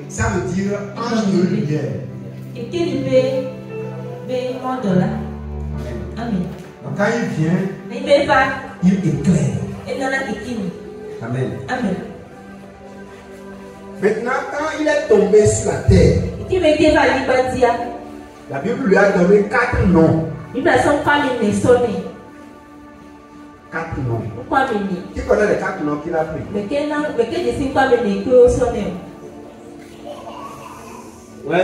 Ça veut dire ange de lumière. Et qu'il veut monde là. Amen. Donc quand il vient, il éclaire. Amen. Amen. Maintenant, quand il est tombé sur la terre, la Bible lui a donné 4 noms. 4 noms. Qui connaît les 4 noms qu'il a pris? Oui.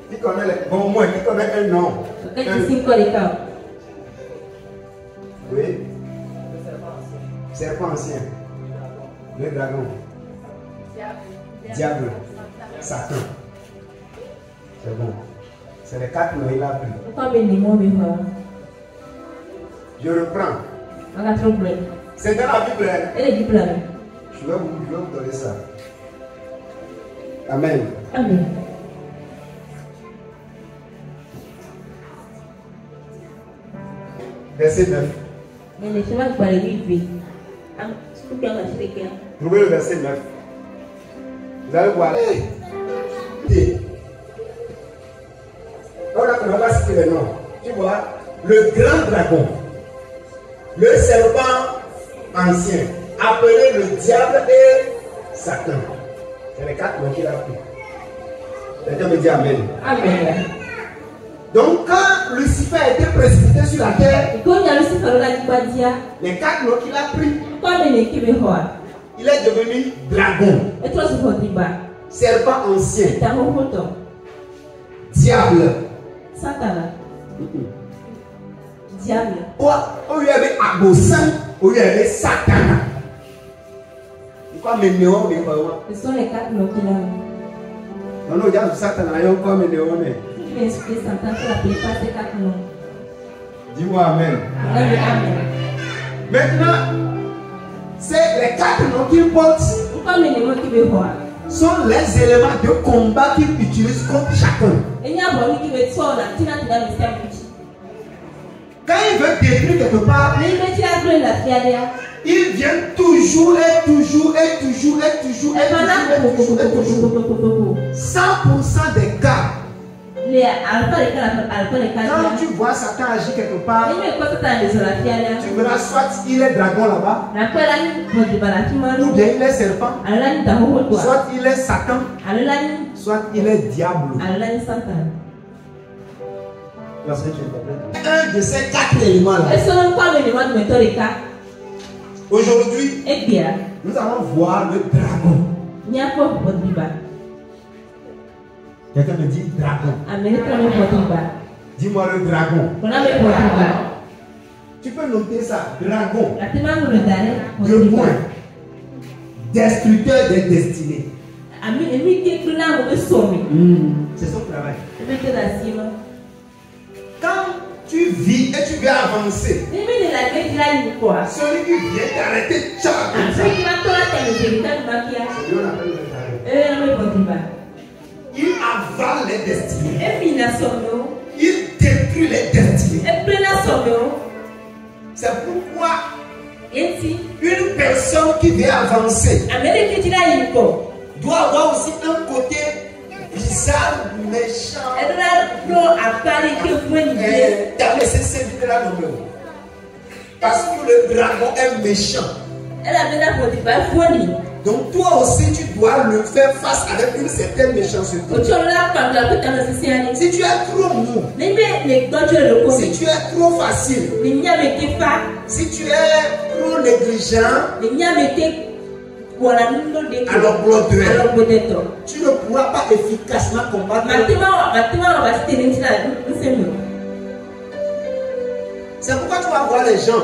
Qui connaît les... Bon, moi, qui connaît un nom? Oui. Serpent ancien. Le dragon. Diable. Satan. C'est bon. C'est les 4 noms qu'il a pris. Je reprends. C'est dans la Bible. Je vais vous donner ça. Amen. Amen. Verset 9. Trouvez le verset 9. Vous allez voir. On va citer les noms. Tu vois, le grand dragon, le serpent ancien, appelé le diable et Satan. C'est les 4 noms qu'il a pris. Quelqu'un me dit Amen. Amen. Donc quand Lucifer a été précipité sur la terre, les 4 noms qu'il a pris, il est devenu dragon, serpent ancien, diable. Diable. Où il y avait Abosan, où il y avait Satan. Pourquoi mes néons n'est pas moi? Ce sont les 4 noms qu'il a. Non, non, il y a Satan, il y a encore mes néons. Tu veux expliquer Satan pour appeler pas ces 4 noms. Dis-moi Amen. Amen. Maintenant, c'est les 4 noms qu'il porte. Pourquoi les noms qui veulent voir? Sont les éléments de combat qu'il utilise contre chacun. Quand il veut détruire quelque part, il vient toujours et toujours et toujours et toujours et toujours et toujours. 100% des cas. Quand tu vois Satan agir quelque part, tu verras soit il est dragon là-bas, ou bien il est serpent, soit il est Satan, soit il est diable. Un de ces 4 éléments-là. Aujourd'hui, nous allons voir le dragon. Quelqu'un me dit dragon. Dis-moi le dragon. Tu peux noter ça, dragon. Deux points. Destructeur des destinées. C'est son travail. Quand tu vis et tu veux avancer, celui qui vient t'arrêter, il avale les destinées. Il détruit les destinées. C'est pourquoi une personne qui veut avancer doit avoir aussi un côté bizarre, méchant. Parce que le dragon est méchant. Donc toi aussi tu dois le faire face avec une certaine méchanceté. Si tu es trop mou, si tu es trop facile, si tu es trop négligent, alors tu ne pourras pas efficacement combattre. C'est pourquoi tu vas voir les gens,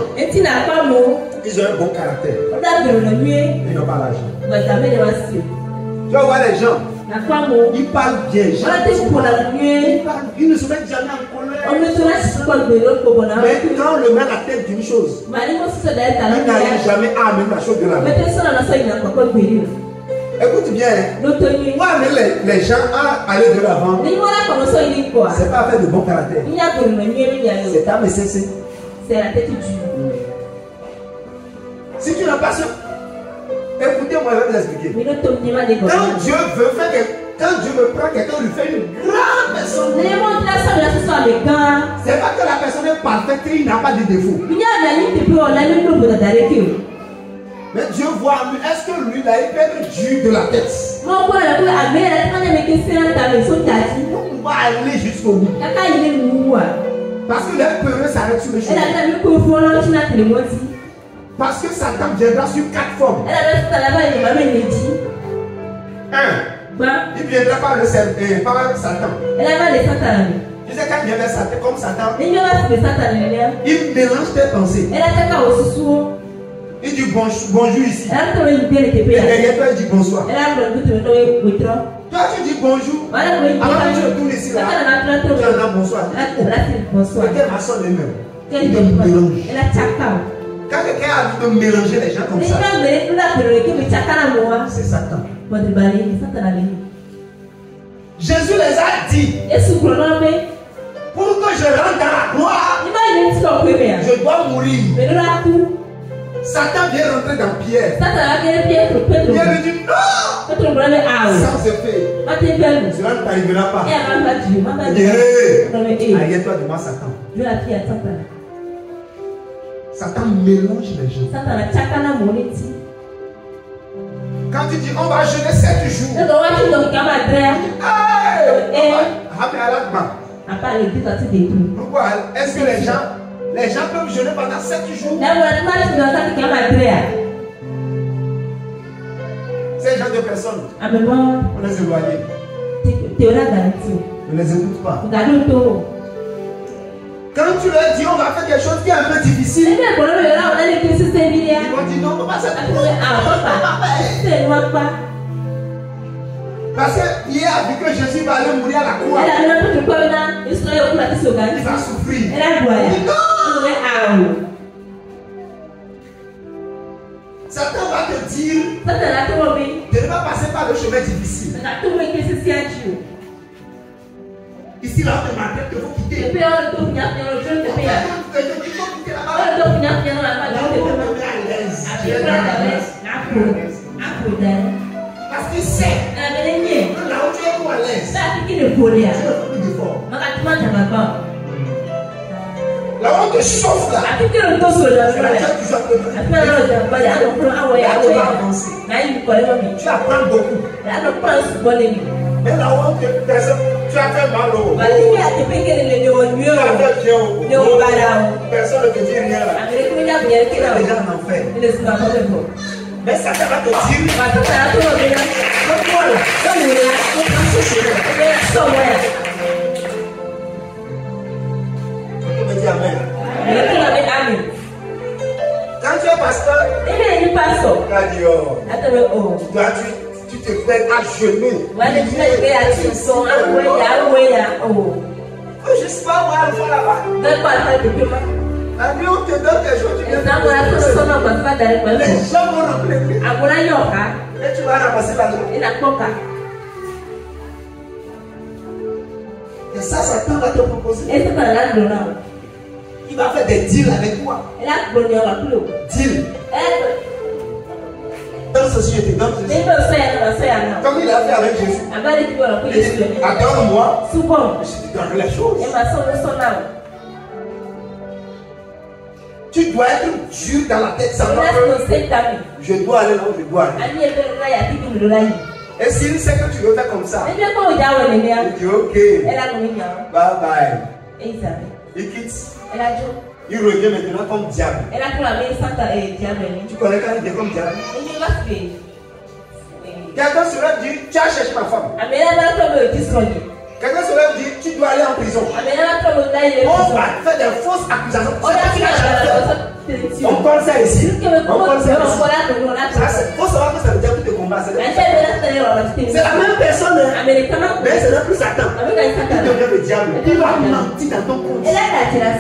ils ont un bon caractère, ils n'ont pas l'argent. Tu vas voir les gens, ils parlent bien, ils ne se mettent jamais en colère. Mais quand on le met à la tête d'une chose, il n'arrive jamais à amener la chose de la main. Écoute bien, pour amener les gens à aller de l'avant, c'est pas faire de bon caractère. C'est âme et cessé. C'est la tête du. Si tu n'as pas ça, écoutez-moi, je vais vous expliquer. Quand Dieu veut faire quand Dieu me prend quelqu'un, lui fait une grande personne. C'est pas que la personne est parfaite et il n'a pas de défaut. Mais Dieu voit en lui, est-ce que lui là, il peut être dur de la tête? On va aller jusqu'au bout. Parce que les peureux s'arrêtent sur le chemin. Parce que Satan viendra sur 4 formes. Il viendra par le Satan. Tu sais quand il vient vers Satan, comme Satan, il mélange tes pensées. Il dit bonjour ici. Et derrière toi il dit bonsoir. Toi tu dis bonjour. Alors que tu retournes ici là, tu en as bonsoir. Quelle façon de même? Il te mélange. Quand quelqu'un a envie de mélanger les gens comme ça, c'est Satan. Jésus les a dit, pour que je rentre dans la gloire, je dois mourir. Satan vient rentrer dans Pierre. Pierre lui dit non. Ça se fait. Cela ne t'arrivera pas. Arrête-toi devant Satan. Satan mélange les gens. Quand tu dis on va jeûner 7 jours. Pourquoi? Est-ce que les gens peuvent jeûner pendant 7 jours? Ces gens de personnes, on les éloigne. Ne les écoute pas. Quand tu leur dis on va faire quelque chose qui est un peu difficile, ils vont dire non, on ne peut pas se parce qu'il a vu que Jésus va aller mourir à la croix. Il va souffrir. Il dit non. Satan va te dire de ne pas passer par le chemin difficile. Ici, là, on te marque qu'il faut quitter. Quelqu'un Parce qu'il sait que là où tu es pour à l'aise, tu ne fais plus d'efforts. Là où on te chauffe là, tu vas toujours avancer. Tu apprends beaucoup. Mais là où on te personne, tu as fait mal au haut. Tu as fait bien au haut. Personne ne te dit rien là. Tu es déjà en enfer. Mais ça va te dire, amen. Quand tu es pasteur, tu as dit, tu te fais à genoux. Je sais pas où elle va là-bas. La nuit, on te donne des choses, tu viens de les gens vont remplir. Et tu vas ramasser l'argent. Et ça, Satan va te proposer. Il va faire des deals avec toi. Deal. Dans ceci, je te donne ceci. Comme il a fait avec Jésus. Il dit, adore-moi, je te donnerai les choses. Tu dois être dur dans la tête sans que je dois aller là où je dois aller. Et s'il sait que tu veux faire comme ça, il dit ok, bye bye. Il quitte. Il revient maintenant comme diable. Tu connais quand il devient comme diable? Quelqu'un se lève et dit, tu as cherché ma femme. Quelqu'un se lève et dit, tu dois aller en prison. On va faire des fausses accusations. On parle ça ici. On parle ça ici. Il faut savoir que ça veut dire que tu te combats. C'est la même personne. Mais c'est là plus Satan. Il devient le diable. Il va mentir dans ton compte.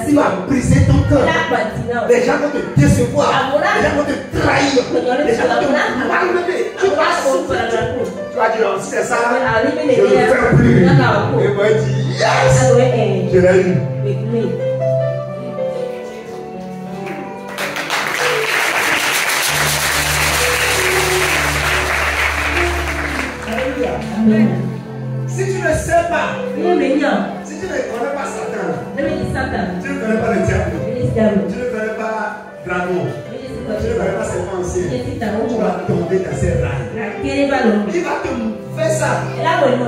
Il va briser ton cœur. Les gens vont te décevoir. Les gens vont te trahir. Les gens vont te malmener. Tu vas sortir. Tu vas dire, si c'est ça, je ne le fais plus. Et moi, il dit, yes, je l'ai eu. Si tu ne sais pas, si tu ne connais pas Satan, tu ne connais pas le diable, tu ne connais pas Dragon, tu ne connais pas ses pensées, tu vas tomber dans ses rails. Il va te faire ça,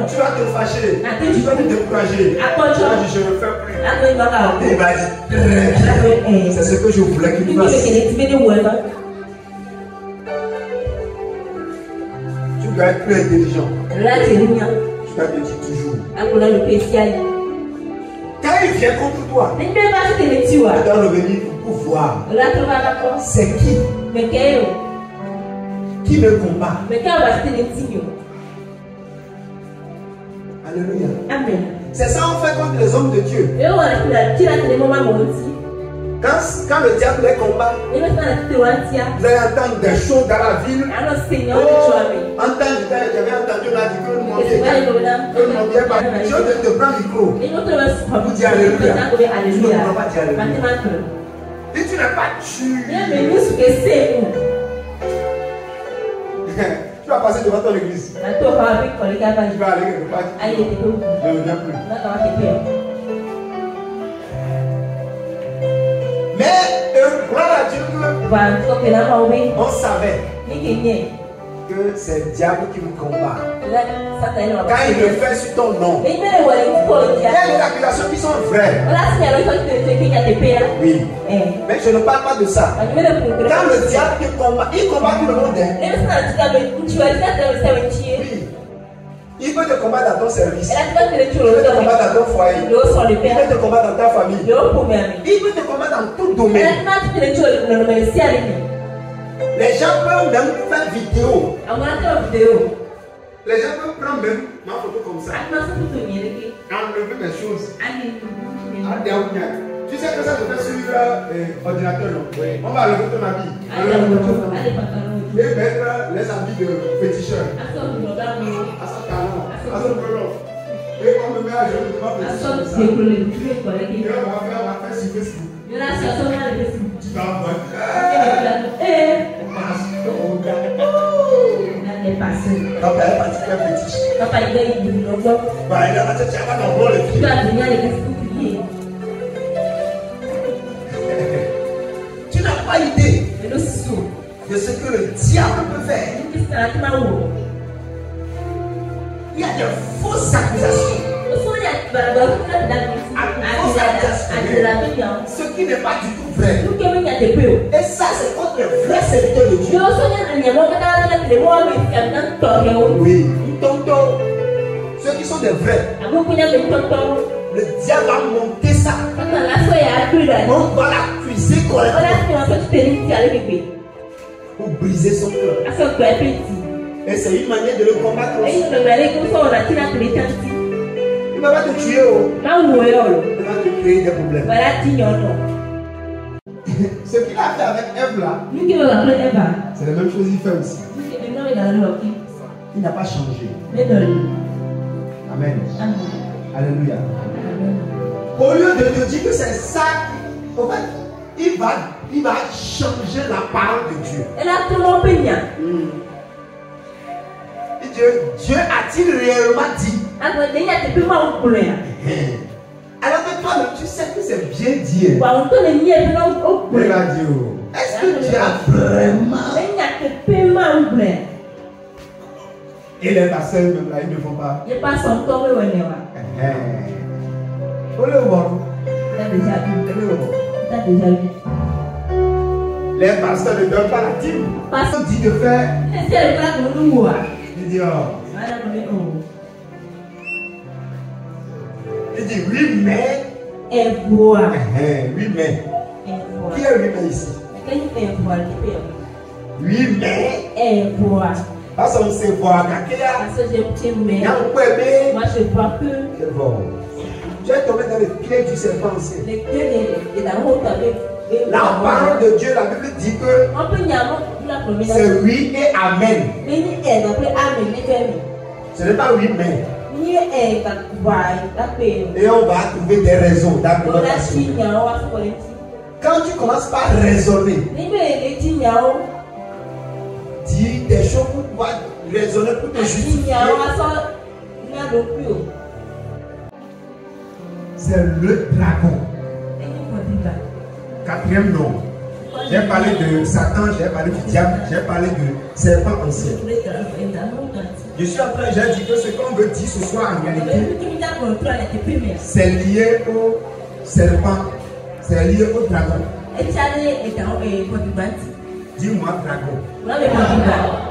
tu vas te fâcher, tu vas te décourager, tu vas dire je ne le fais plus. Il va dire c'est ce que je voulais qu'il fasse. Tu dois être plus intelligent. Tu dois te dire toujours. Quand il vient contre toi, tu dois revenir pour voir. C'est qui me combat. Alléluia. Amen. C'est ça on fait contre les hommes de Dieu. Quand le diable les combat, vous allez entendre des choses dans la ville. J'avais entendu la vie que le monde est pas. Je te prends le micro. Vous dites Alléluia. Tu ne peux pas dire Alléluia. Si tu n'es pas sûr, tu vas passer devant ton église. Tu vas aller quelque part. Je ne reviens plus. Mais gloire à Dieu on savait que c'est le diable qui me combat. Quand il le fait sur ton nom, il y a des accusations qui sont vraies. Oui. Mais je ne parle pas de ça. Quand le diable te combat, il combat tout le monde. Oui. Il peut te combattre dans ton service. Il peut te combattre dans ton foyer. Il peut te combattre dans ta famille. Il peut te combattre dans tout domaine. Les gens peuvent même faire vidéo. Les gens peuvent prendre même ma photo comme ça. Enlever mes choses. Tu sais que ça te fait sur l'ordinateur, non? Oui. On va enlever ton habit. Et mettre les habits de féticheur. À son talon. À son colon. Et on me met à genoux devant féticheur. Et on va faire sur Facebook. Tu dans votre Papa est parti faire petit. Papa, il est venu au bloc. Bah, il a dit, tu vas dans le Tu vas venir à l'église pour prier. Tu n'as pas idée Et le sou. de ce que le diable peut faire. Il Il y a de fausses accusations. Ce qui n'est pas du tout vrai. Et ça, c'est contre les vrais serviteurs de Dieu. Oui, tonton. Ceux qui sont des vrais. Le diable va monter ça. On va l'accuser correctement pour briser son cœur. Et c'est une manière de le combattre aussi. Il ne va pas te tuer. Il va te créer des problèmes. Ce qu'il a fait avec Ève là, c'est la même chose qu'il fait aussi. Il n'a pas changé. Amen. Alléluia. Au lieu de te dire que c'est ça, en fait, il va changer la parole de Dieu. Et Dieu a-t-il réellement dit? Alors que toi, tu sais que c'est bien dit. Il a dit, est-ce que Dieu a vraiment? Et les pasteurs même là, ils ne font pas. Les pasteurs ne donnent pas la dîme. On dit de faire. Il dit, oh. Il dit, oui, mais. Oui, mais. Qui est oui, mais ici? Oui, mais. Parce qu'on sait voir. Moi, je vois que tu es tombé dans les pieds du serpent aussi. La parole de Dieu, la Bible dit que c'est oui et amen. Ce n'est pas oui mais. Et on va trouver des raisons d'argumentation. Quand tu commences par raisonner, dis des choses pour pouvoir raisonner, pour te justifier. C'est le dragon. Quatrième nom. J'ai parlé de Satan, j'ai parlé du diable, j'ai parlé de serpent ancien. Je suis en train, j'ai dit que ce qu'on veut dire ce soir en réalité, c'est lié au serpent, c'est lié au dragon. Dis-moi dragon.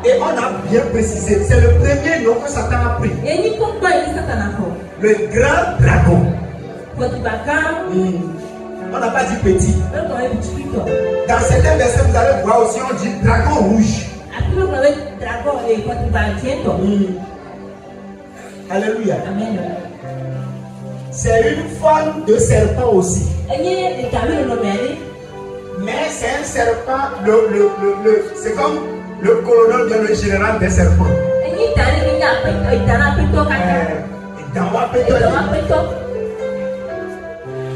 Et on a bien précisé, c'est le premier nom que Satan a pris. Le grand dragon. On n'a pas dit petit. Dans certains versets, vous allez voir aussi, on dit dragon rouge. Alléluia. C'est une forme de serpent aussi. Mais c'est un serpent, c'est comme le colonel de le général des serpents.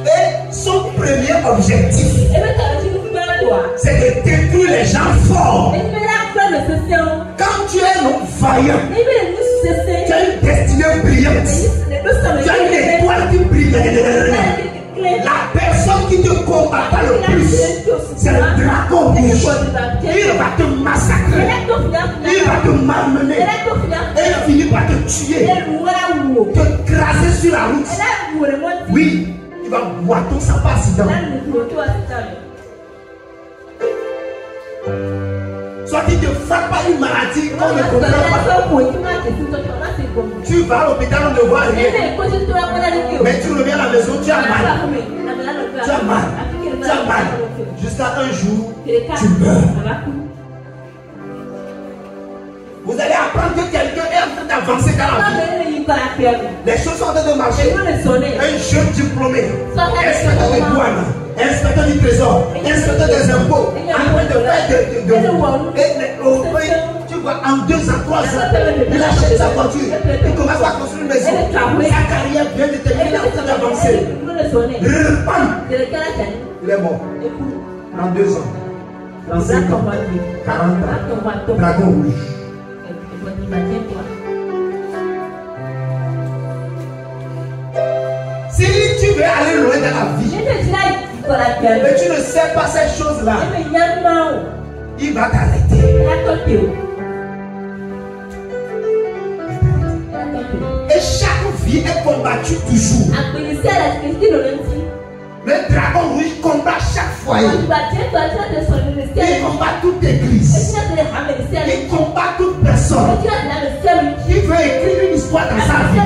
Et son premier objectif, c'est de détruire les gens forts. Quand tu es un homme vaillant, tu as une destinée brillante, tu as une étoile qui brille. La personne qui te combattra le plus, c'est le dragon rouge. Il va te massacrer, il va te malmener, et il finit par te tuer, te craser sur la route. Oui. Il va boire tout ça par accident. Soit il te frappe par une maladie qu'on ne comprend pas. Tu vas à l'hôpital, on ne voit rien. Mais tu reviens à la maison, tu as mal. Tu as mal. Tu as mal. Jusqu'à un jour, tu meurs. Vous allez apprendre que quelqu'un est en train d'avancer dans la vie. Les choses sont en train de marcher. Un jeune diplômé, inspecteur des douanes, inspecteur du trésor, inspecteur des impôts, en train de faire tu vois, en 2 ans, 3 ans, il achète sa voiture, il commence à construire une maison. Sa carrière bien déterminée, il est en train d'avancer. Il est mort. 32 ans, 35 ans, 40 ans, dragon rouge. Si tu veux aller loin dans la vie, mais tu ne sais pas ces choses-là, il va t'arrêter. Et chaque vie est combattue toujours. Le dragon rouge combat chaque foyer. Il combat toute église. Il combat toute personne. Il veut écrire une histoire dans sa vie.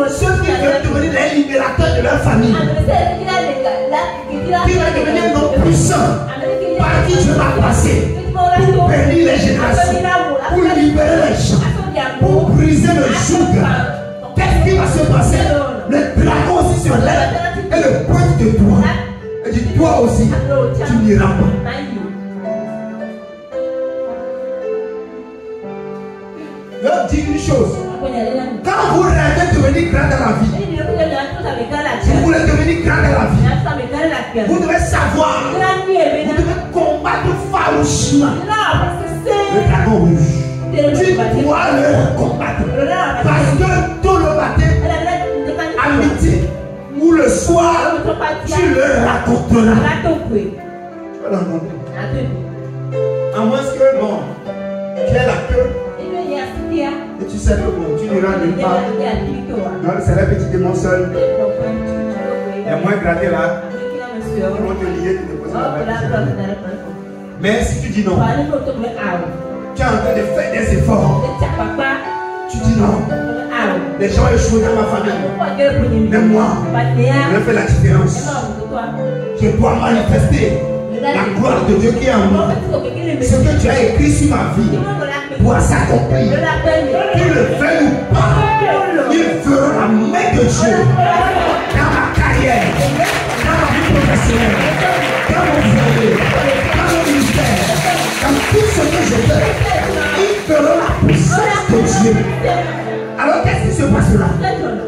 Ceux qui veulent devenir les libérateurs de leur famille. Qui veulent devenir nos puissants. Par qui Dieu va passer. Pour bénir les générations. Pour libérer les gens. Pour briser le joug. Qu'est-ce qui va se passer? Le dragon aussi se lève et le pointe de toi. Et dit, toi aussi, tu n'iras pas. Je dis une chose. Quand vous rêvez de devenir grand dans la vie, si vous voulez devenir grand dans la vie, vous devez savoir, vous devez combattre farouchement le dragon rouge. Tu dois le combattre. Parce que tout le matin, à midi ou le soir, tu le raconteras. Tu vas le raconter. À moins que, bon, tu aies la queue. Et tu sais que bon, tu n'iras nulle part. Non, c'est la petite démon seul. Il y a moins gratté là. Ils vont te lier, te déposer la main. Mais si tu dis non, tu es en train de faire des efforts. Tu dis non. Les gens échouent dans ma famille. Mais moi, je fais la différence. Je dois manifester la gloire de Dieu qui est en moi. Ce que tu as écrit sur ma vie doit s'accomplir. Qu'il le veuille ou pas, il fera la main de Dieu dans ma carrière, dans ma vie professionnelle, dans mon foyer, dans mon ministère, dans tout ce que je fais. Il fera la puissance de Dieu. Alors qu'est-ce qui se passera?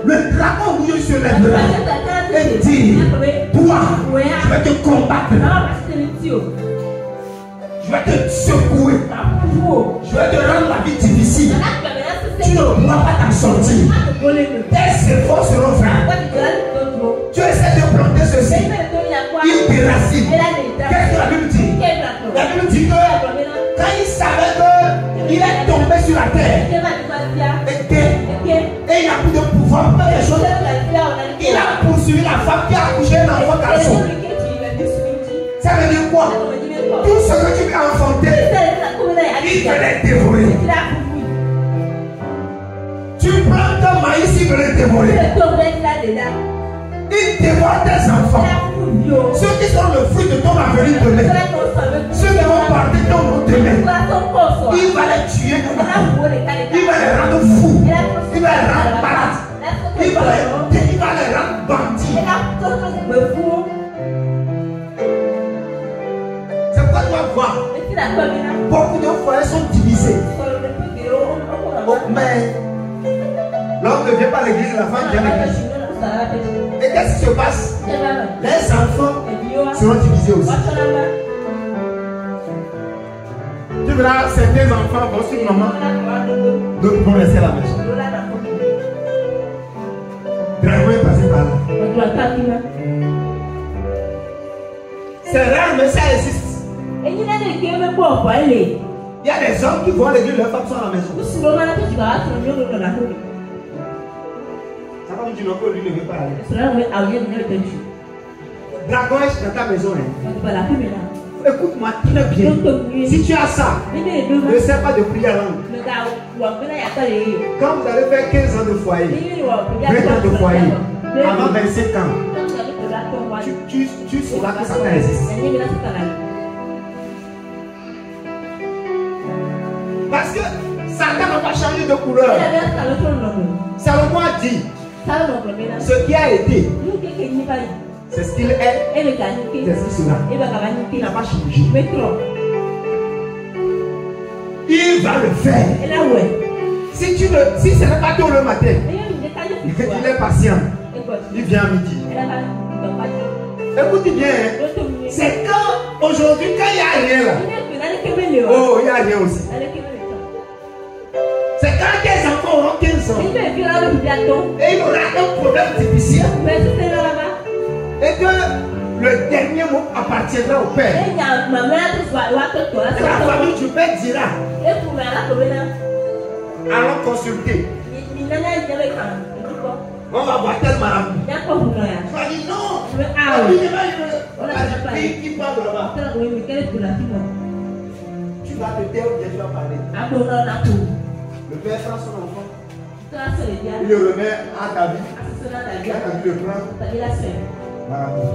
Le dragon rouge se lèvera et dit, toi, je vais te combattre. Je vais te secouer. Je vais te rendre la vie difficile. Tu ne pourras pas t'en sortir. Tes efforts seront vains. Tu essaies de planter ceci. Il déracine. Qu'est-ce que la Bible dit? La Bible dit que quand il savait qu'il est tombé sur la terre et il n'a plus de pouvoir pour faire des choses, il a poursuivi la femme qui a accouché un enfant garçon. Ça veut dire quoi? Tout ce que tu as enfanté, il veut les dévorer. Tu prends ton maïs, il veut les dévorer. Il dévore tes enfants. Ceux qui sont le fruit de ton avenir demain. Ceux qui vont porter ton nom demain. Il va les tuer. Il va les rendre fous. Il va les rendre malades. Il va les rendre bandits. C'est pourquoi tu vas voir. Beaucoup de foyers sont divisés. Mais l'homme ne vient pas à l'église, la femme vient à l'église. Et qu'est-ce qui se passe? Les enfants seront divisés aussi. Tu verras, certains enfants vont suivre maman, d'autres vont rester à la maison. Dragon est passé par là. C'est rare, mais ça existe. Il y a des hommes qui vont à l'église, leurs femmes sont à la maison. Ça va me dire que lui ne veut pas aller. Dragon est dans ta maison. Écoute-moi très bien. Si tu as ça, ne sais pas de prier à langue. Quand vous allez faire 15 ans de foyer, 20 ans de foyer, avant 25 ans, tu sauras que ça existe. Parce que Satan n'a pas changé de couleur. Salomon a dit ce qui a été, c'est ce qu'il est, c'est ce qu'il sera. Il n'a pas changé. Il va le faire. Si ce n'est pas tôt le matin, il est patient. Il vient à midi. Écoute bien, c'est quand aujourd'hui, quand il n'y a rien là. Oh, il y a rien aussi. C'est quand tes enfants auront 15 ans. Et il y aura un problème difficile. Et que le dernier mot appartiendra au père. Et la famille du père dira: allons consulter. On va voir tel marabout. Tu vas dire non. Qui parle là-bas? Tu vas te taire ou bien tu vas parler. Le père prend son enfant. Il le remet à David. David le prend. Marabout.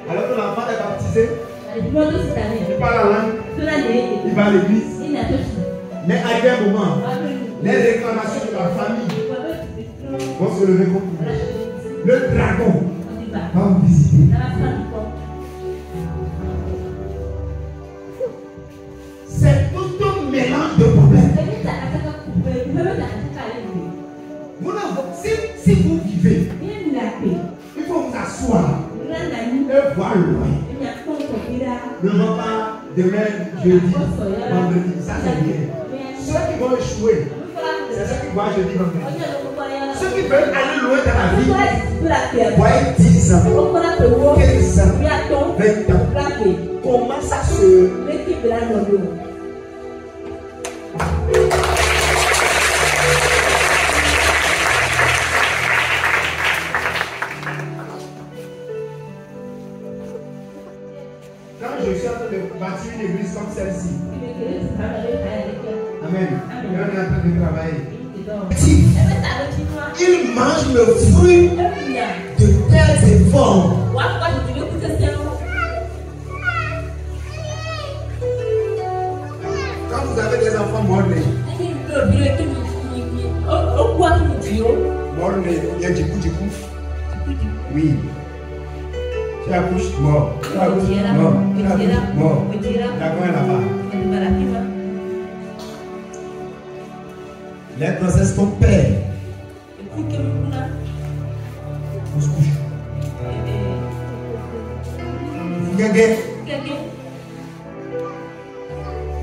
Alors que l'enfant est baptisé, il parle la langue, il va à l'église. Mais arrivé un moment, les réclamations de la famille vont se lever contre lui. Le dragon va vous visiter. C'est tout un mélange de problèmes. Si vous vivez, il faut vous asseoir et voir loin. Ne va pas demain, jeudi, vendredi. Ça c'est bien. Ceux qui vont échouer, c'est ceux qui voient jeudi, vendredi. Ceux qui veulent aller loin dans la vie, voyez 10 ans, 15 ans, 20 ans. Comment ça se... Quand je suis en train de bâtir une église comme celle-ci, amen, et on est en train de travailler, il mange le fruit de tels efforts. Quand vous avez des enfants morts-nés, morts-nés, il y a du coup. Oui. Tu accouches mort. Tu accouches mort. Tu accouches mort. D'accord, là-bas. Les grossesses qu'on perd. On se couche. Gagné.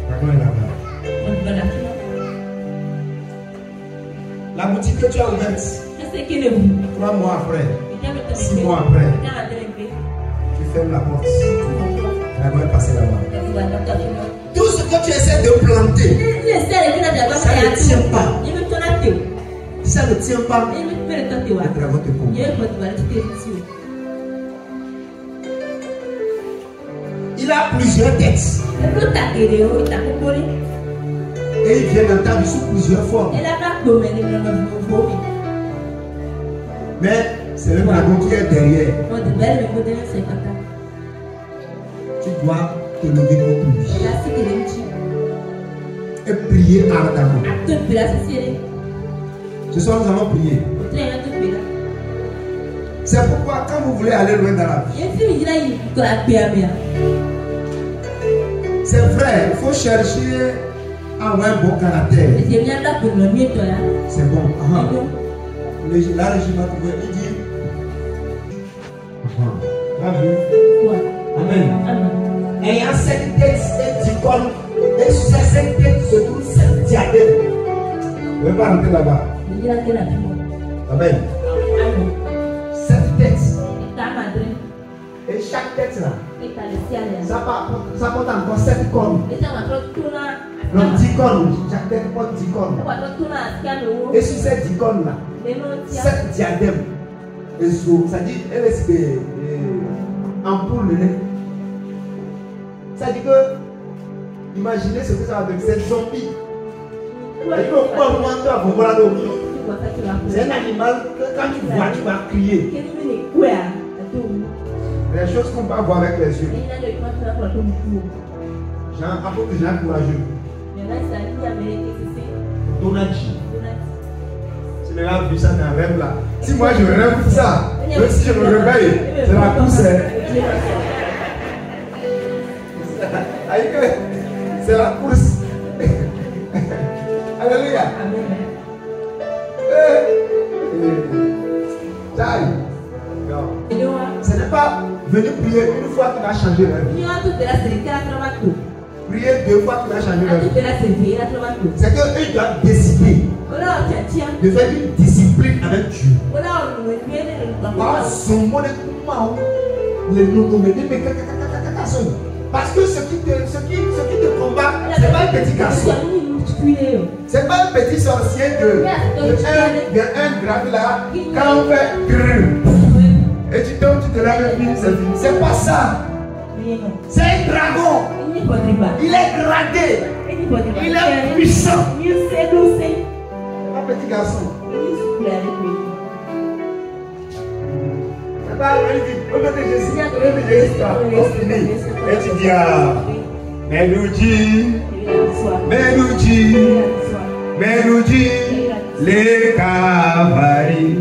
D'accord, là-bas. La boutique que tu as ouverte 3 mois après, 6 mois après, tu fermes la porte. La main est passée là-bas. Tout ce que tu essaies de planter, ça ne tient pas. Ça ne tient pas. Les travaux te comptent. Il a plusieurs têtes. Et il vient dans ta vie sous plusieurs formes. Mais c'est le dragon qui est derrière. Tu dois te lever contre lui et prier ardemment. Ce soir, nous allons prier. C'est pourquoi, quand vous voulez aller loin dans la vie, c'est vrai, il faut chercher à avoir un bon caractère. C'est bon. La régime va trouver. Il dit. Amen. Ayant cette tête et 10 cornes, et sur cette tête se trouve 7 diadèmes. Vous ne pouvez pas rentrer là-bas. Amen. 7 têtes. Et chaque tête là, ça porte encore 7 cornes. Non, 10 cornes. Chaque tête porte 10 cornes. Et sur ces 10 cornes là, 7 diadèmes. Et ça dit, elle est ampoule le nez. Ça dit que, imaginez ce que ça va devenir, c'est zombie. C'est un animal que quand tu vois, tu vas crier. Les choses qu'on peut voir avec les yeux. Apôtre Jean courageux. Donati. Si les gens vu ça dans un rêve là. Si moi je rêve ça, même si je me réveille, c'est la course. C'est la course. Alléluia. Ça y est. pas venir prier une fois qu'il a changé leur vie. Prier 2 fois qu'il a changé leur vie. C'est qu'il doit décider de faire une discipline avec Dieu. Parce que ce qui te combat, ce n'est pas un petit garçon. Ce n'est pas un petit sorcier de 1 gramme là. Quand on fait grrr, et tu tombes, tu te laves et puis c'est fini. C'est pas ça. C'est un dragon. Il est gradé. Il est puissant. Un petit garçon. C'est pas un et tu dis, mais nous dit, les cavaliers.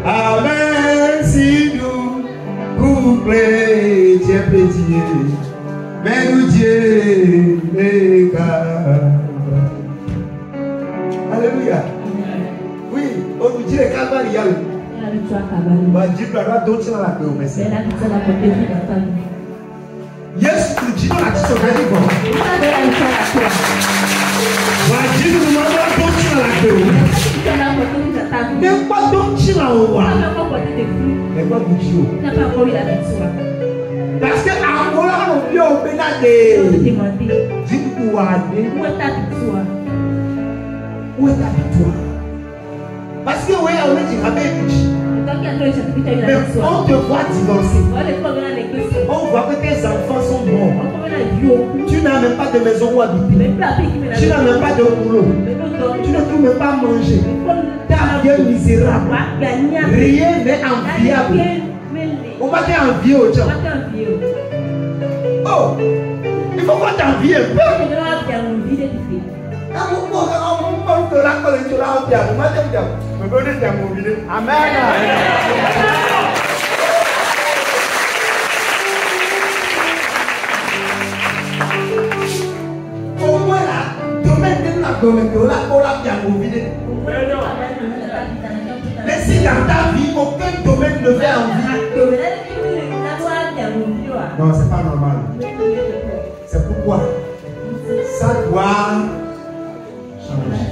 Amen, si nous couplés, Dieu petit, mais nous Dieu, les cavaliers. Alléluia. Oui, on nous dit les cavaliers. Dieu doit d'autres dans la paix au Messie. Yes, tu dis dans la tête au Messie. Dieu nous demande d'autres dans la paix au Messie. N'est pas d'autres dans le roi. N'est pas d'autres. Parce que à Angola, on peut au Bénadé. Dis-moi, où est ta victoire? Où est ta victoire? Parce que oui, on est dit, mais on te voit divorcer. On voit que tes enfants sont morts. Tu n'as même pas de maison où habiter. Tu n'as même pas de boulot. Tu ne peux même pas manger. Ta vie est misérable. Rien n'est enviable. On va t'envier aux gens. Oh, il faut qu'on t'envie un peu. Amen. Au moins là, domaine de la domaine de la bien mobilisé. Mais si dans ta vie aucun domaine ne fait envie, non, c'est pas normal. C'est pourquoi ça doit changer.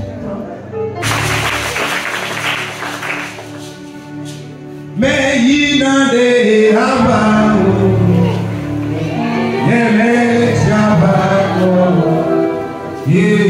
Mais il n'a des abats, mais yeah.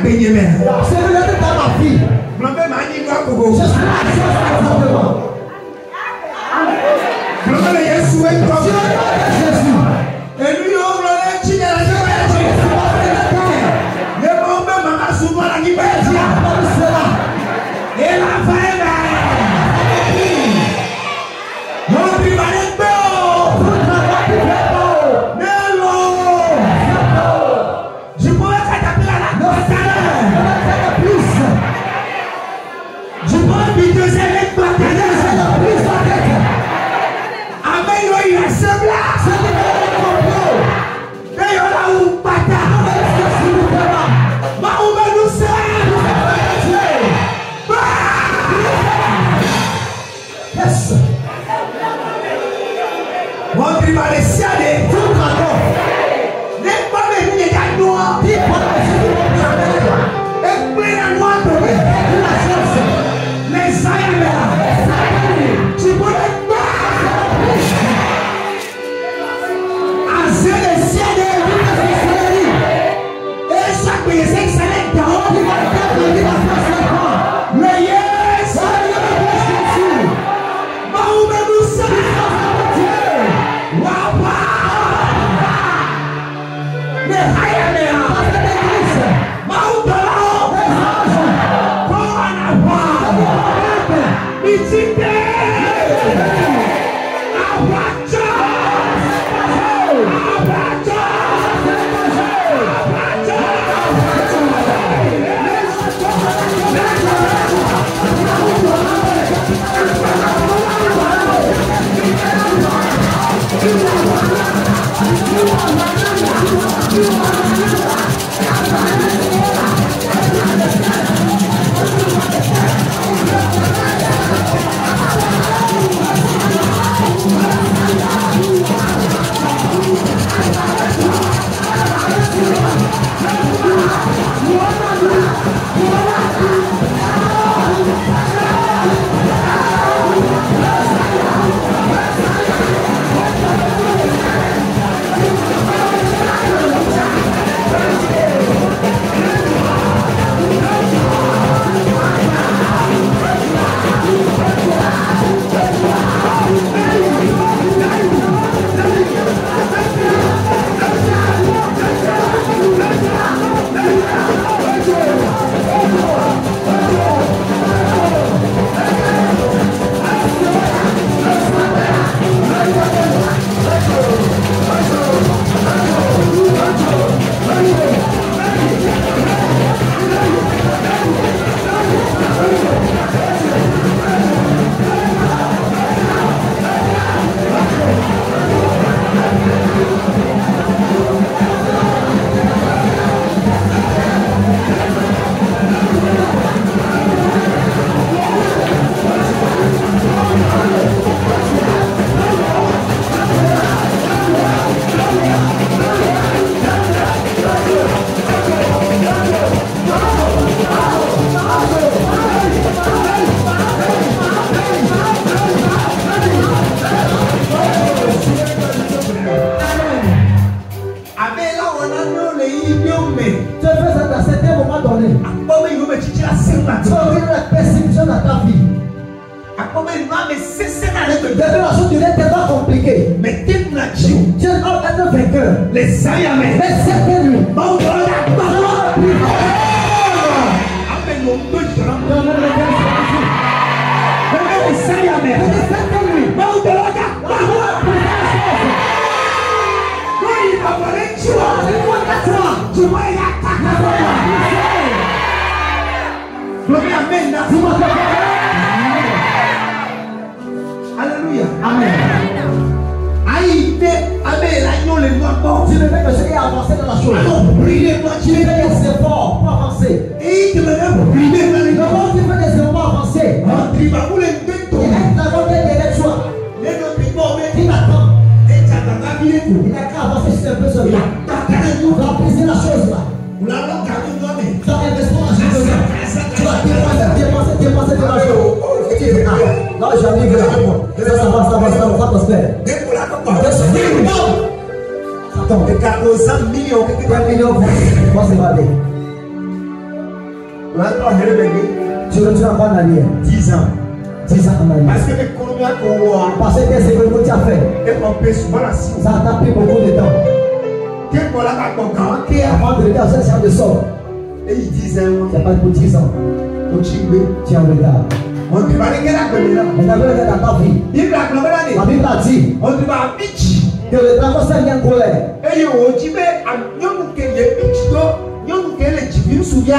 C'est relaté dans ma vie. Je suis Tu retournes encore en arrière. 10 ans. 10 ans en arrière. Parce que l'économie a couru. Parce que ce que tu as fait, ça t'a pris beaucoup de temps. Avant de regarder ça de sort. Et il disait, c'est pas pour 10 ans. Tu es en retard. Mais dans ta vie, la Bible a dit que le dragon s'est mis en colère.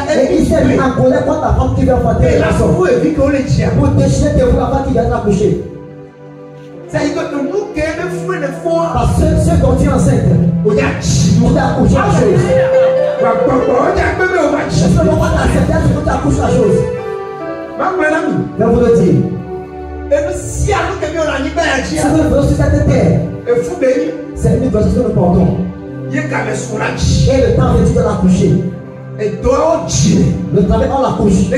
Et il s'est mis en colère contre la femme qui vient fâter les garçons. Pour déchirer de vous la femme qui vient t'accoucher. Parce que ceux dont tu es enceinte, on t'a accouché la chose. Je ne peux pas t'accepter ce que tu accouches la chose. Je vous le dis. Si vous voulez sur cette terre, c'est une chose que nous portons. Et le temps de Dieu de l'accoucher. Le travail on l'accouche.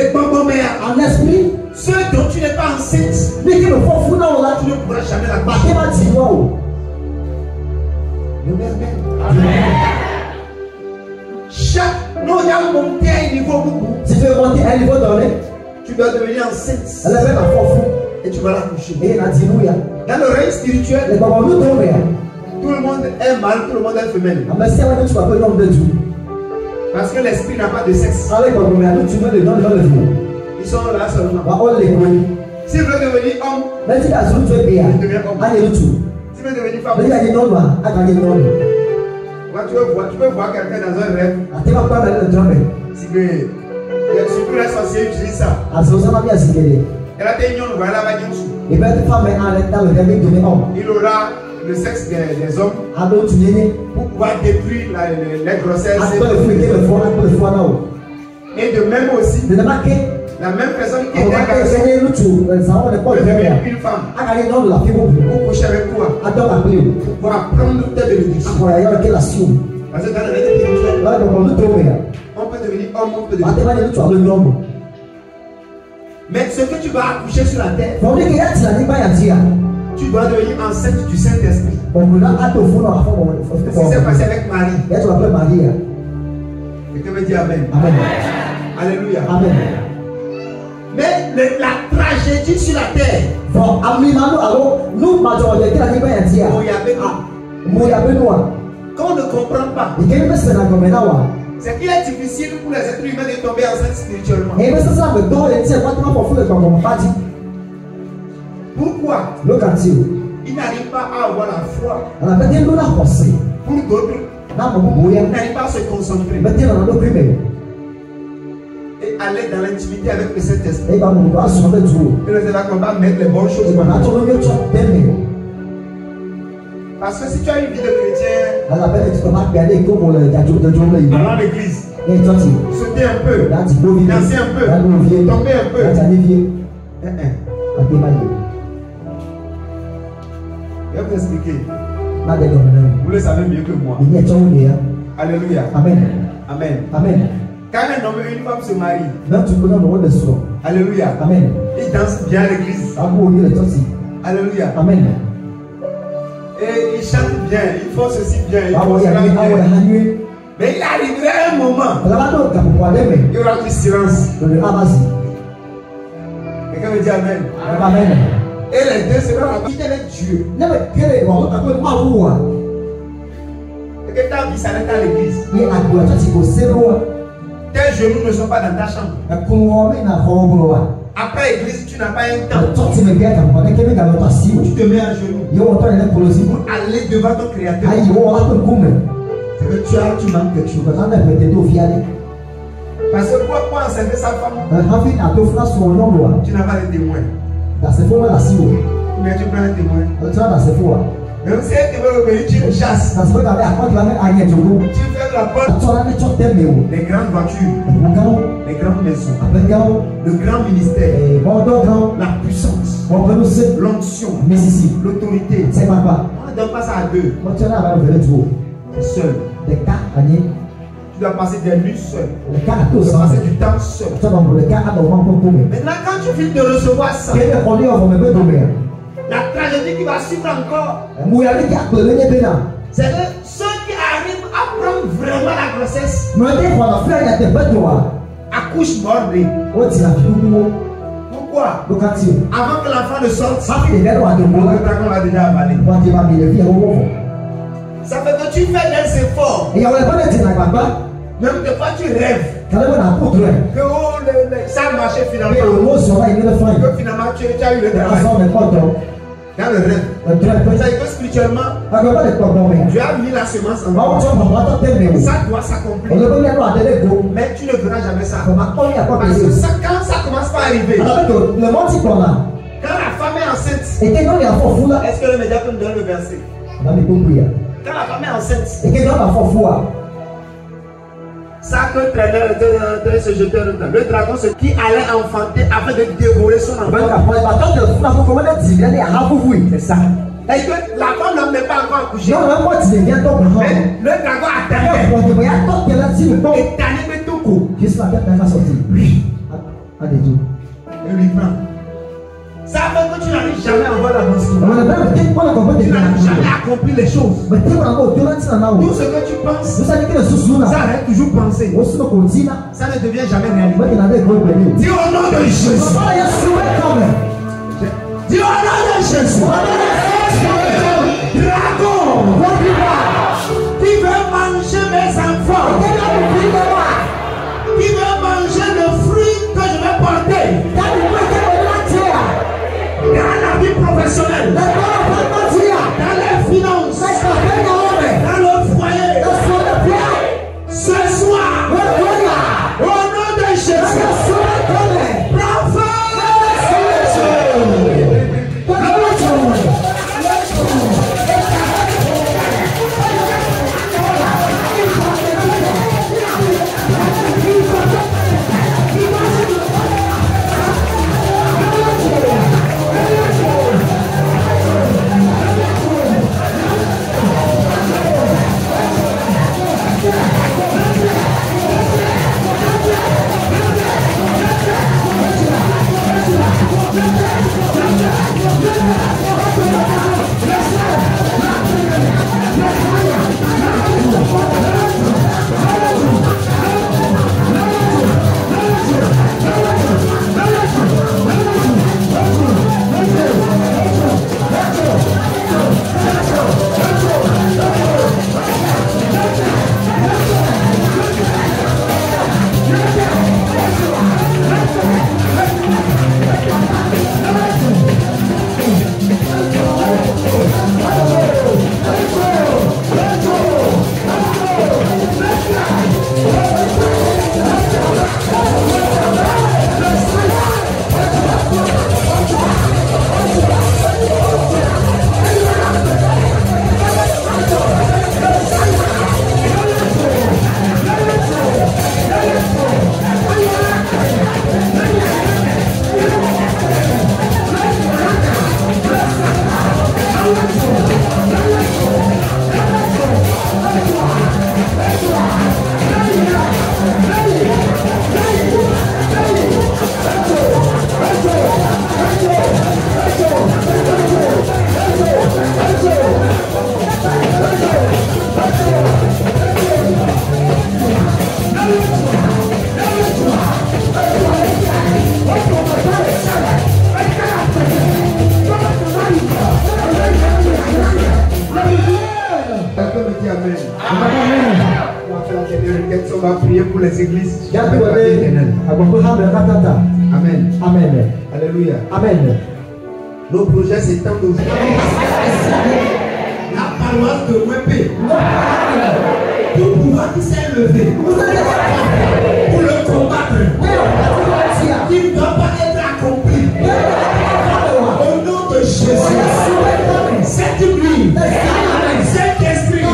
En esprit, ceux dont tu n'es pas enceinte, mais qui me font fou dans là, tu ne pourras jamais la battre. Chaque non, il y a monté à un niveau beaucoup. Si tu veux monter à un niveau donné, tu dois devenir enceinte. Elle est même à fond. Et tu vas l'accoucher. Et il a dit nous, dans le règne spirituel, tout le monde est mâle, tout le monde est femelle. Parce que l'esprit n'a pas de sexe. Ils sont là seulement. S'il veut devenir homme, il devient homme. S'il veut devenir femme, tu peux voir quelqu'un dans un rêve. Surtout la sorcière utilise ça. Elle a des unions, elle va dire sous. Il aura le sexe des hommes pour pouvoir détruire les grossesses. Et de même aussi, la même personne qui est un garçon peut devenir une femme pour coucher avec toi, pour apprendre tes bénédictions. Parce que dans le règne spirituel, on peut devenir homme, on peut devenir homme. Mais ce que tu vas accoucher sur la terre, tu dois devenir enceinte du Saint-Esprit. C'est ce qui s'est passé avec Marie. Quelqu'un me dit Amen. Amen. Alléluia. Amen. Mais la tragédie sur la terre, qu'on ne comprend pas, c'est qu'il est difficile pour les êtres humains de tomber enceinte spirituellement. Pourquoi? Ils n'arrivent pas à avoir la foi. Pour d'autres, ils n'arrivent pas à se concentrer et aller dans l'intimité avec le Saint-Esprit. Et le Seigneur va mettre les bonnes choses. Parce que si tu as une vie de chrétien, allons à l'église, sauter un peu, danser un peu, tomber un peu. Je vais vous expliquer. Vous le savez mieux que moi. Alléluia. Amen. Amen. Amen. Quand un homme et une femme se marient, alléluia. Amen. Ils dansent bien à l'église. Alléluia. Amen. Et ils chantent bien, ils font ceci bien, ils font cela bien. Mais il arriverait un moment, il y aura du silence. Quelqu'un me dit Amen. Amen. Et les deux seront là, qui est Dieu. Et que ta vie s'arrête à l'église. Tes genoux ne sont pas dans ta chambre. Après l'église, tu n'as pas un temps. Tu te mets à genoux pour aller devant ton Créateur. C'est que tu manques quelque chose. Parce que pour enseigner sa femme, tu n'as pas de témoin. Mais tu prends un témoin. Même si elle te veut revenir, tu le chasses. Tu fais de la porte. Les grandes voitures, les grandes maisons, le grand ministère, la puissance, l'onction, l'autorité. On ne donne pas ça à deux. Seul. Tu dois passer des nuits seul. Tu dois passer du temps seul. Maintenant, quand tu finis de recevoir ça, la tragédie qui va suivre encore, c'est que ceux qui arrivent à prendre vraiment la grossesse, accouche bordée. Pourquoi? Avant que l'enfant ne sorte, le dragon l'a déjà avalé. Ça fait que tu fais des efforts. Même des fois tu rêves que ça a marché finalement. Que finalement tu as eu le travail. Dans le rêve. Ça veut dire que spirituellement, tu as mis la semence en toi. Ça doit s'accomplir. Mais tu ne verras jamais ça. Parce que ça, quand ça commence pas à arriver, quand la femme est enceinte, est-ce que le média peut me donner le verset? Quand la femme est enceinte, ça que traînait se jeter le dragon, ce qui allait enfanter afin de dévorer son enfant. C'est ça. Et que la femme n'a même pas encore accouché. Mais le dragon attendait. Et t'anime tout coup. Et lui prend. Ça fait que tu n'arrives jamais à voir l'avancement. Tu n'arrives jamais à accomplir les choses. Tout ce que tu penses, ça arrête toujours penser. Ça ne devient jamais réalité. Dis au nom de Jésus. Dis au nom de Jésus. Dragon, qui veut manger mes enfants, qui veut manger le fruit que je vais porter. Dans la vie professionnelle, dans les finances, dans le foyer, ce soir, au nom de Jésus, prends feu. On va prier pour les églises. Amen. Amen. Alléluia. Amen. Nos projets s'étendent aujourd'hui. La paroisse de Wépé, tout pouvoir qui s'est levé pour le combattre, qui ne doit pas être accompli. Au nom de Jésus, cette nuit, cet esprit,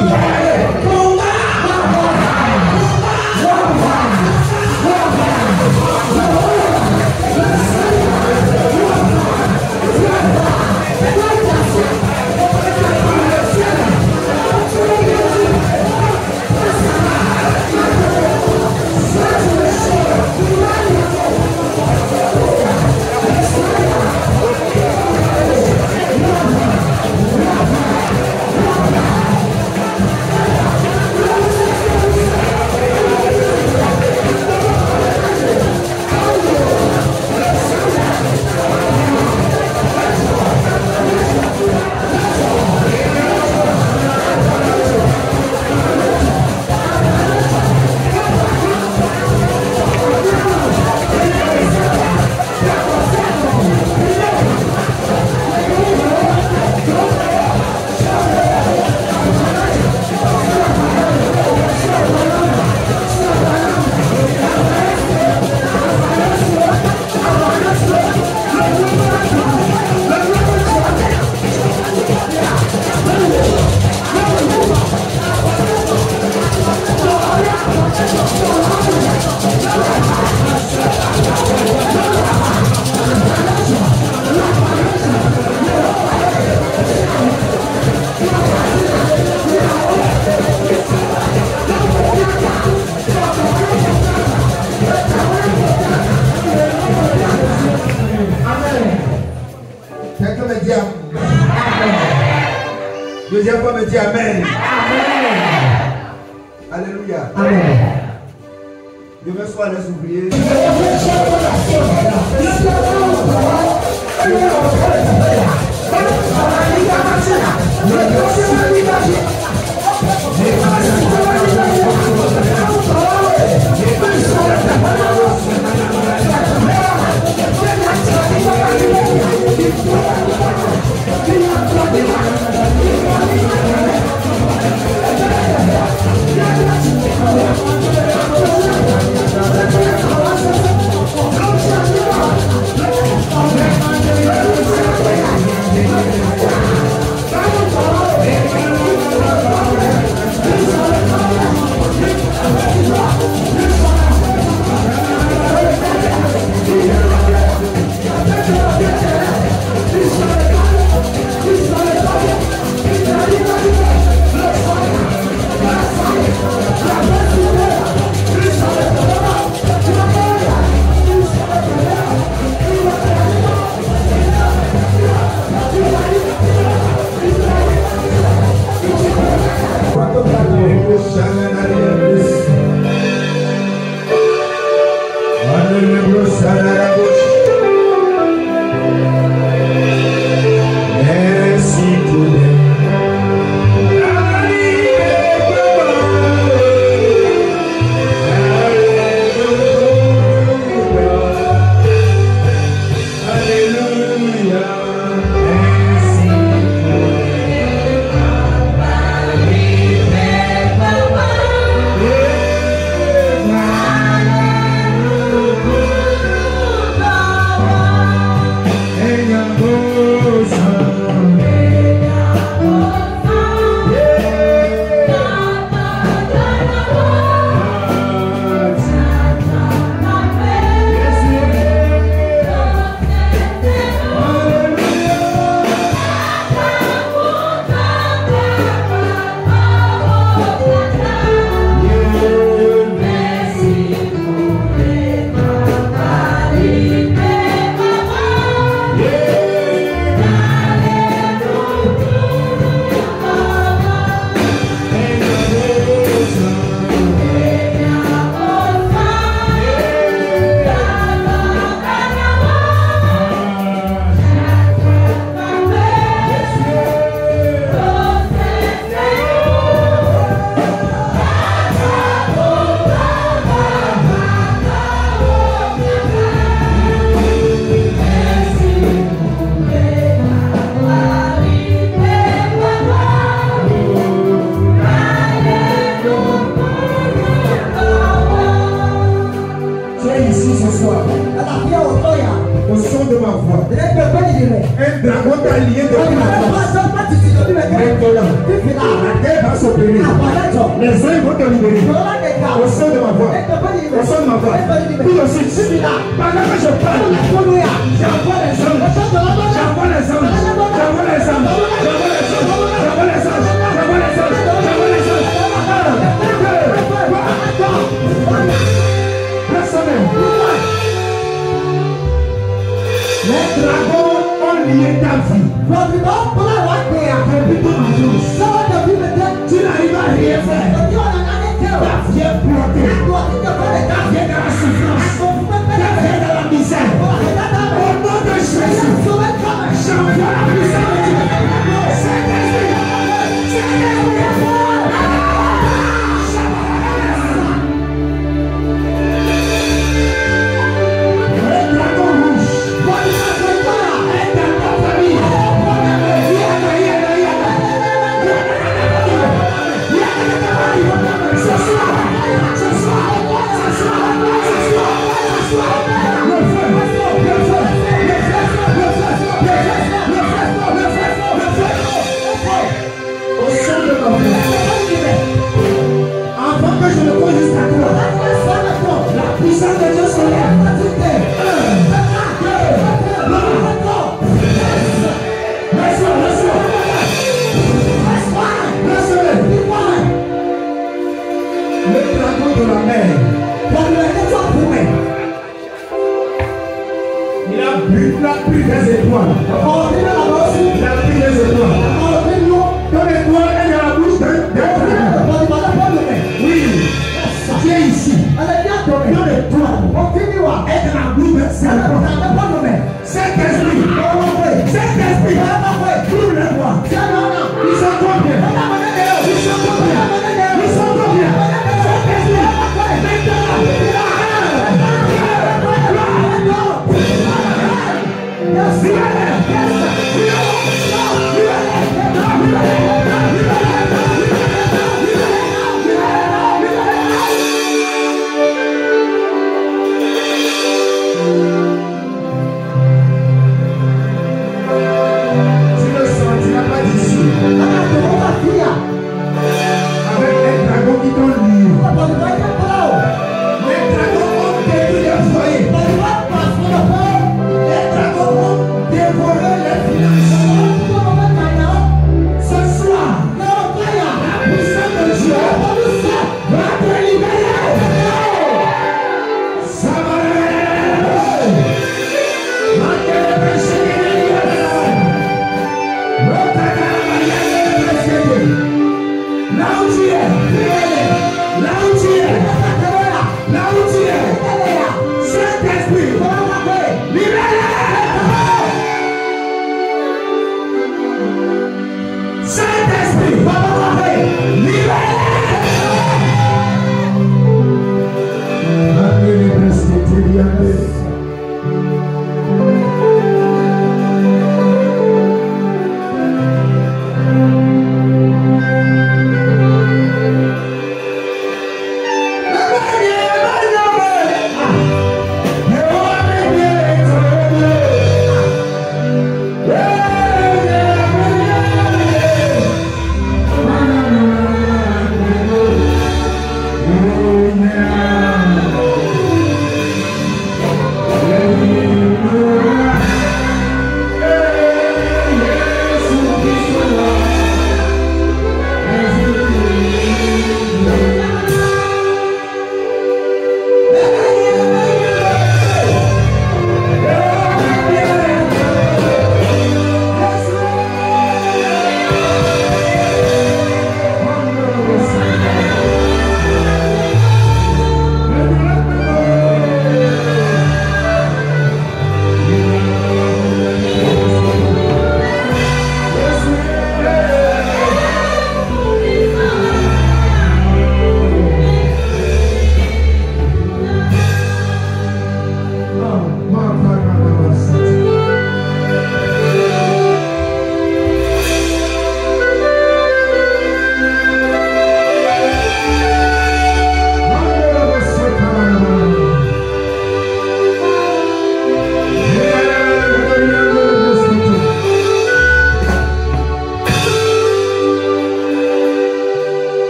deuxième fois, me dit Amen. Amen. Alléluia. Amen. Demain soir, les ouvriers. des étoiles. Il a pris des étoiles. Dans l'étoile,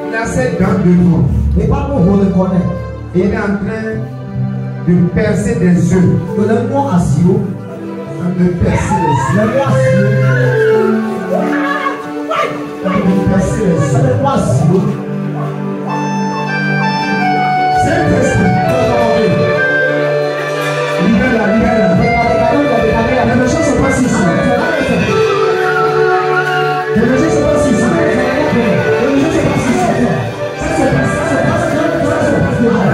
Il a ses dents devant. Et pas pour vous le connaître. Il est en train de percer des œufs. Que le mot asio. De percer les œufs. Le mot asio. De percer les œufs. Le mot asio. C'est esprit. Libère-la, libère-la. Les méchants se passent ici. Les méchants se passent ici. Les méchants se passent ici. Ça se passe, ça se passe, ça se passe.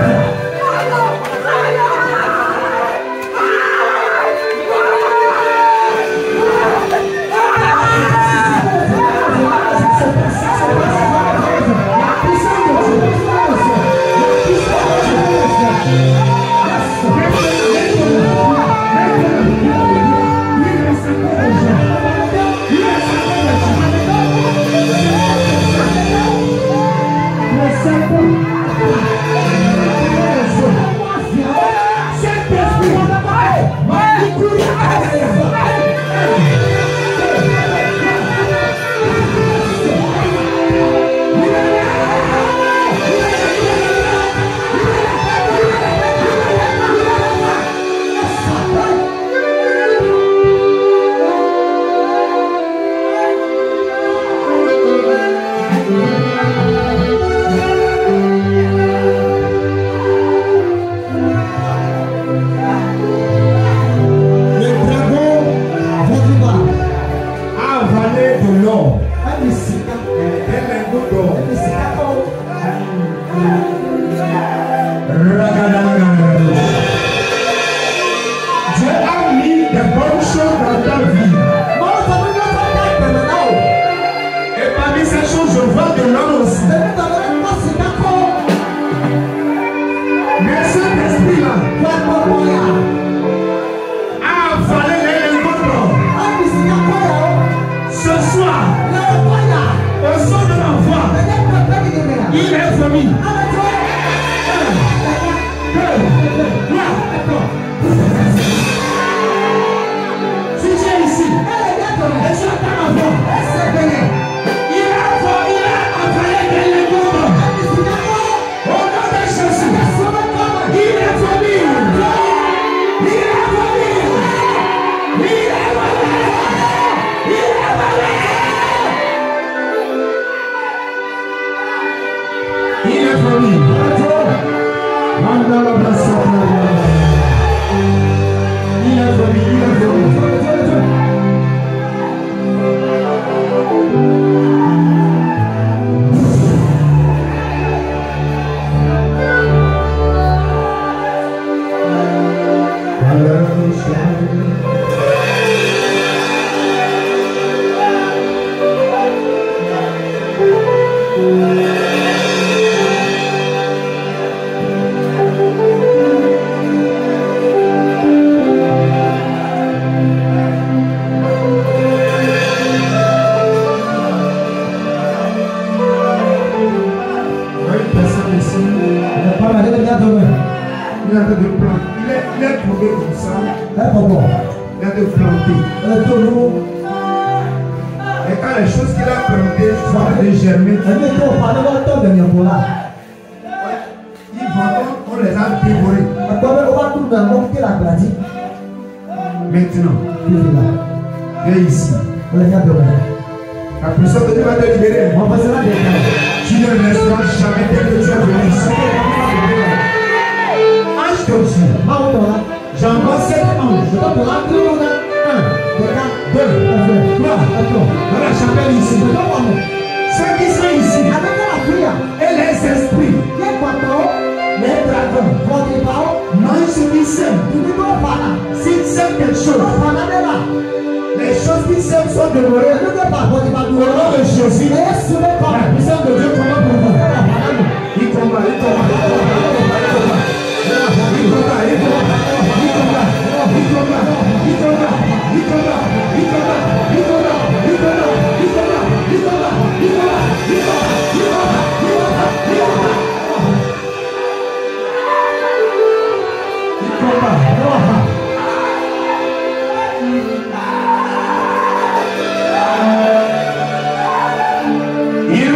Il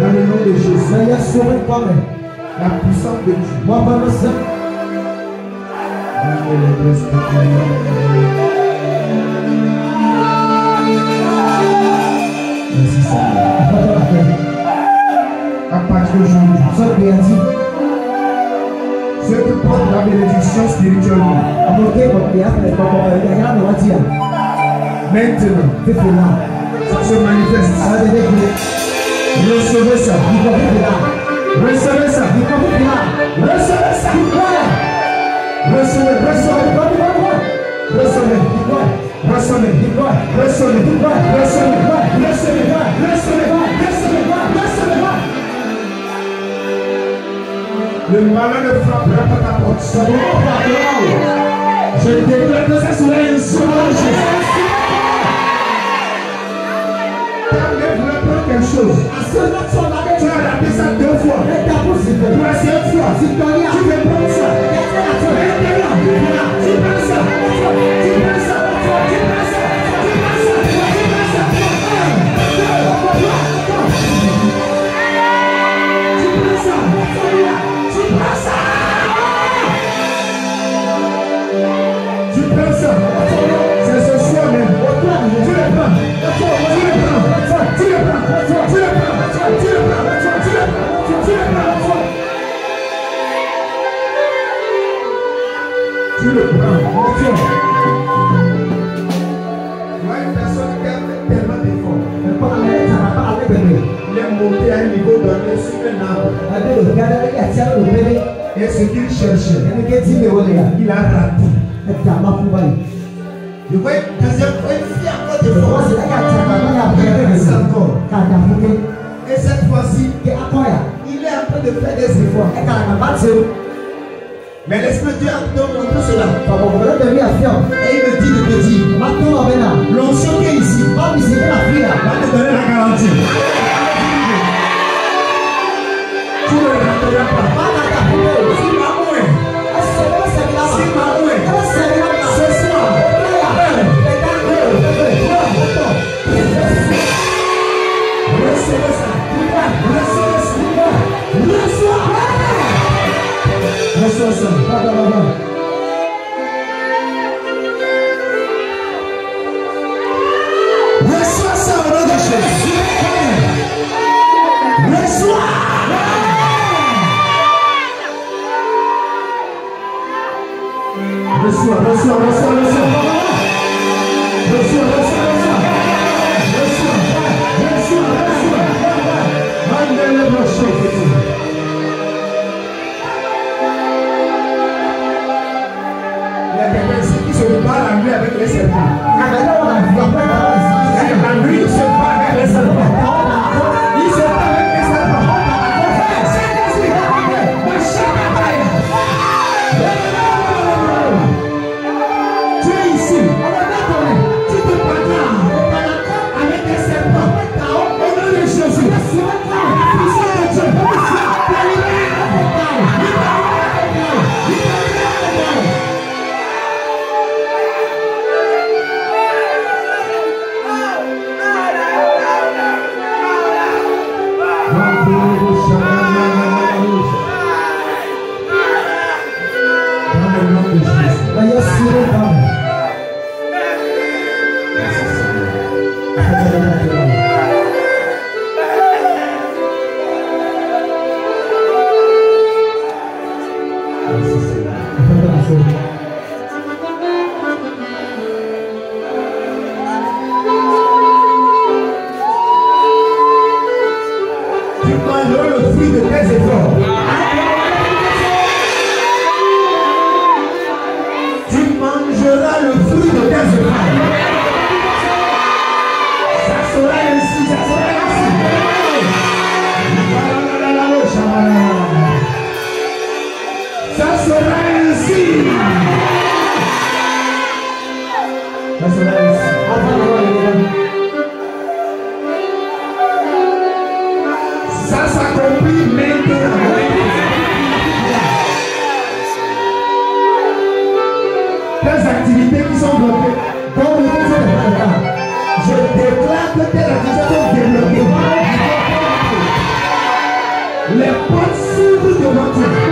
Dans le nom de Jésus. La puissance de Dieu. Merci Seigneur. À partir d'aujourd'hui, ceux qui portent la bénédiction spirituellement, maintenant, ça se manifeste. Recevez ça. Recevez ça. Recevez ça. Recevez. Le malin ne frappera pas ta porte. Je déclare que ça sera une seule chose. Quelque chose. Tu as raté ça 2 fois. Troisième fois. Tu veux prendre ça. Tu prends ça. C'est ce soir même. Tu le prends. Moi, une personne qui a fait tellement d'efforts, il est monté à un niveau donné sur un arbre. Et ce qu'il cherchait, il a raté. Je vois une deuxième fois, une fille encore d'efforts. Et cette fois-ci, il est en train de faire des efforts. Mais l'Esprit de Dieu a montré cela. Et il me dit de te dire, l'onction qui est ici va te donner la garantie. Tu ne le rateras pas. Ce soir, recevez ça. Reçois ça. Reçois ça au nom de Jésus. Reçois. Avec les serpents. La nuit se bat avec les serpents. Il se bat avec les serpents. Tu es ici. Tu te bats avec les serpents. Au nom de Jésus. La puissance de Dieu. Tu mangeras le fruit de tes efforts. Tu mangeras le fruit de tes efforts. Ça sera ainsi, ça sera ainsi. Ça sera ainsi. Ça sera ainsi. Ça s'accomplit maintenant. Tes activités qui sont bloquées, comme le Je déclare que tes activités sont développées. Les portes s'ouvrent devant toi.